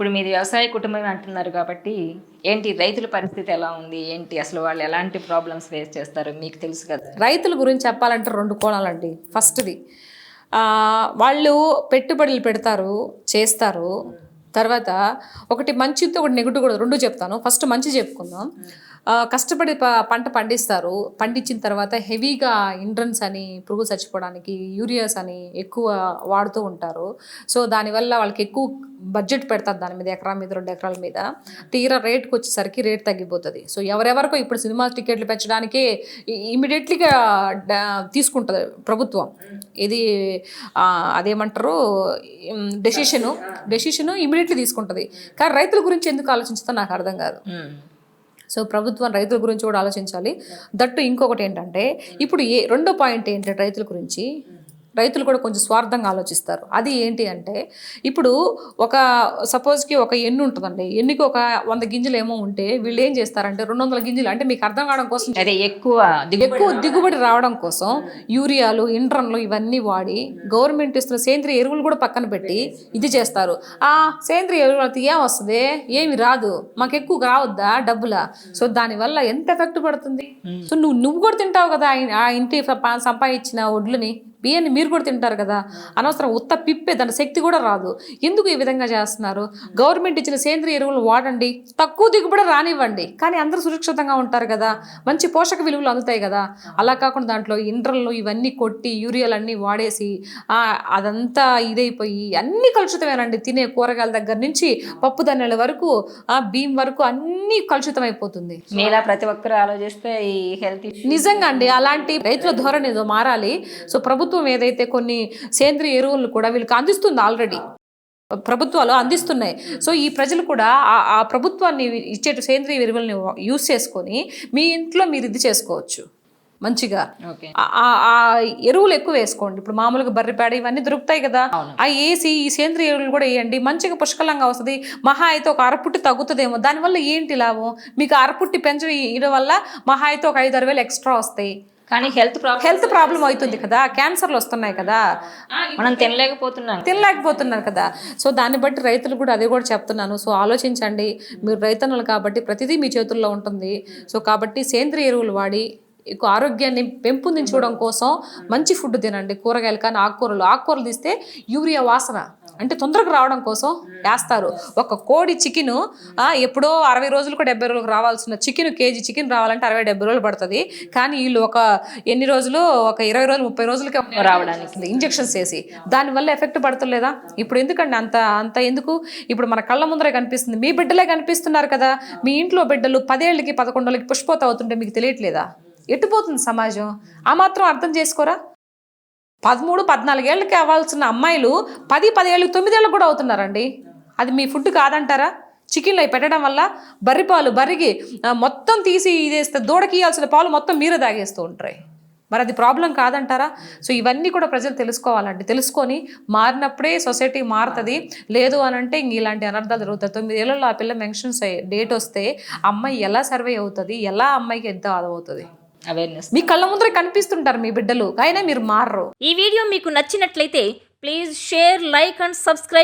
ఇప్పుడు మీది వ్యవసాయ కుటుంబం అంటున్నారు కాబట్టి ఏంటి రైతుల పరిస్థితి ఎలా ఉంది ఏంటి అసలు వాళ్ళు ఎలాంటి ప్రాబ్లమ్స్ ఫేస్ చేస్తారు మీకు తెలుసు కదా. రైతుల గురించి చెప్పాలంటే 2 కోణాలండి. ఫస్ట్ది వాళ్ళు పెట్టుబడులు పెడతారు, చేస్తారు. తర్వాత ఒకటి మంచితో ఒకటి నెగిటివ్ కూడా 2 చెప్తాను. ఫస్ట్ మంచి చెప్పుకుందాం. కష్టపడి పంట పండిస్తారు. పండించిన తర్వాత హెవీగా ఇండ్రన్స్ అని పురుగు చచ్చిపోవడానికి యూరియాస్ అని ఎక్కువ వాడుతూ ఉంటారు. సో దానివల్ల వాళ్ళకి ఎక్కువ బడ్జెట్ పెడతారు దాని మీద, ఎకరా మీద 2 ఎకరాల మీద. తీరా రేట్కి వచ్చేసరికి రేట్ తగ్గిపోతుంది. సో ఎవరెవరికో ఇప్పుడు సినిమా టికెట్లు పెంచడానికి ఇమీడియట్లీగా తీసుకుంటుంది ప్రభుత్వం. ఇది అదేమంటారు డెసిషను ఇమీడియట్లీ తీసుకుంటుంది. కానీ రైతుల గురించి ఎందుకు ఆలోచించుతో నాకు అర్థం కాదు. సో ప్రభుత్వం రైతుల గురించి కూడా ఆలోచించాలి. దట్టు ఇంకొకటి ఏంటంటే ఇప్పుడు రెండో పాయింట్ ఏంటంటే రైతుల గురించి రైతులు కూడా కొంచెం స్వార్థంగా ఆలోచిస్తారు. అది ఏంటి అంటే ఇప్పుడు ఒక సపోజ్కి ఒక ఎన్ను ఉంటుందండి. ఎన్నికి ఒక 100 గింజలు ఏమో ఉంటే వీళ్ళు ఏం చేస్తారంటే 200 గింజలు అంటే మీకు అర్థం కావడం కోసం అదే ఎక్కువ దిగుబడి రావడం కోసం యూరియాలు ఇండ్రన్లు ఇవన్నీ వాడి గవర్నమెంట్ ఇస్తున్న సేంద్రియ ఎరువులు కూడా పక్కన పెట్టి ఇది చేస్తారు. సేంద్రియ ఎరువులు ఏం వస్తుంది, ఏమి రాదు, మాకు ఎక్కువ రావద్దా డబ్బులా. సో దానివల్ల ఎంత ఎఫెక్ట్ పడుతుంది. సో నువ్వు కూడా తింటావు కదా ఆ ఇంటి సంపాదించిన వడ్లని, బియ్యాన్ని మీరు కూడా తింటారు కదా. అనవసరం ఉత్త పిప్పే, దాని శక్తి కూడా రాదు. ఎందుకు ఈ విధంగా చేస్తున్నారు? గవర్నమెంట్ ఇచ్చిన సేంద్రియ ఎరువులు వాడండి, తక్కువ దిగుబడి రానివ్వండి, కానీ అందరూ సురక్షితంగా ఉంటారు కదా, మంచి పోషక విలువలు అందుతాయి కదా. అలా కాకుండా దాంట్లో ఇండ్రన్లు ఇవన్నీ కొట్టి యూరియాలన్నీ వాడేసి అదంతా ఇదైపోయి అన్ని కలుషితమేనండి. తినే కూరగాయల దగ్గర నుంచి పప్పు ధాన్యాల వరకు బియ్యం వరకు అన్నీ కలుషితం అయిపోతుంది. మీలా ప్రతి ఒక్కరు ఆలోచిస్తే ఈ హెల్త్ నిజంగా అండి అలాంటి రైతుల ధోరణి ఏదో మారాలి. సో ప్రభుత్వం ఏదైతే కొన్ని సేంద్రియ ఎరువులు కూడా వీళ్ళకి అందిస్తుంది, ఆల్రెడీ ప్రభుత్వాలు అందిస్తున్నాయి. సో ఈ ప్రజలు కూడా ఆ ప్రభుత్వాన్ని ఇచ్చే సేంద్రియ ఎరువులని యూజ్ చేసుకొని మీ ఇంట్లో మీరు ఇది చేసుకోవచ్చు మంచిగా. ఆ ఎరువులు ఎక్కువ వేసుకోండి. ఇప్పుడు మామూలుగా బర్రెపేడ ఇవన్నీ దొరుకుతాయి కదా, అవి వేసి ఈ సేంద్రియ ఎరువులు కూడా వేయండి. మంచిగా పుష్కలంగా వస్తుంది. మహా అయితే ఒక అరపుట్టి తగ్గుతుందేమో. దానివల్ల ఏంటి లాభం? మీకు అరపుట్టి పెంచడం వల్ల మహా అయితే ఒక 5-6 వేలు ఎక్స్ట్రా వస్తాయి. కానీ హెల్త్ ప్రాబ్లం అవుతుంది కదా, క్యాన్సర్లు వస్తున్నాయి కదా, మనం తినలేకపోతున్నారు కదా. సో దాన్ని బట్టి రైతులు కూడా అదే కూడా చెప్తున్నాను. సో ఆలోచించండి. మీరు రైతన్నులు కాబట్టి ప్రతిదీ మీ చేతుల్లో ఉంటుంది. సో కాబట్టి సేంద్రియ ఎరువులు వాడి ఎక్కువ ఆరోగ్యాన్ని పెంపొందించుకోవడం కోసం మంచి ఫుడ్ తినండి. కూరగాయలు కానీ ఆకుకూరలు తీస్తే యూరియా వాసన అంటే తొందరగా రావడం కోసం వేస్తారు. ఒక కోడి చికెన్ ఎప్పుడో 60 రోజులు 70 రోజులకు రావాల్సిన కేజీ చికెన్ రావాలంటే 60-70 రోజులు పడుతుంది. కానీ వీళ్ళు ఒక ఎన్ని రోజులు, ఒక 20 రోజులు 30 రోజులకే రావడానికి ఇంజెక్షన్స్ వేసి దానివల్ల ఎఫెక్ట్ పడతలేదా? ఇప్పుడు ఎందుకండి అంత ఎందుకు? ఇప్పుడు మన కళ్ళ ముందరే కనిపిస్తుంది. మీ బిడ్డలే కనిపిస్తున్నారు కదా. మీ ఇంట్లో బిడ్డలు 10 ఏళ్ళకి 11 ఏళ్ళకి పుష్పోత అవుతుంటే మీకు తెలియట్లేదా? ఎట్టుపోతుంది సమాజం? ఆ మాత్రం అర్థం చేసుకోరా? 13-14 ఏళ్ళకి అవ్వాల్సిన అమ్మాయిలు 10 ఏళ్ళకి 9 ఏళ్ళకి కూడా అవుతున్నారండి. అది మీ ఫుడ్ కాదంటారా? చికెన్లో పెట్టడం వల్ల బర్రికి మొత్తం తీసి ఇదేస్తే దూడకి ఇవ్వాల్సిన పాలు మొత్తం మీరే తాగేస్తూ ఉంటాయి. మరి అది ప్రాబ్లం కాదంటారా? సో ఇవన్నీ కూడా ప్రజలు తెలుసుకోవాలండి. తెలుసుకొని మారినప్పుడే సొసైటీ మారుతుంది. లేదు అని అంటే ఇంక ఇలాంటి అనర్థాలు జరుగుతాయి. 9 ఏళ్ళలో ఆ పిల్ల మెన్షన్స్ డేట్ వస్తే అమ్మాయి ఎలా సర్వే అవుతుంది, ఎలా అమ్మాయికి ఎంత అవుతుంది? అవేర్నెస్ మీ కళ్ళ ముందరే కనిపిస్తుంటారు మీ బిడ్డలు, అయినా మీరు మారరు. ఈ వీడియో మీకు నచ్చినట్లయితే please share, like and subscribe.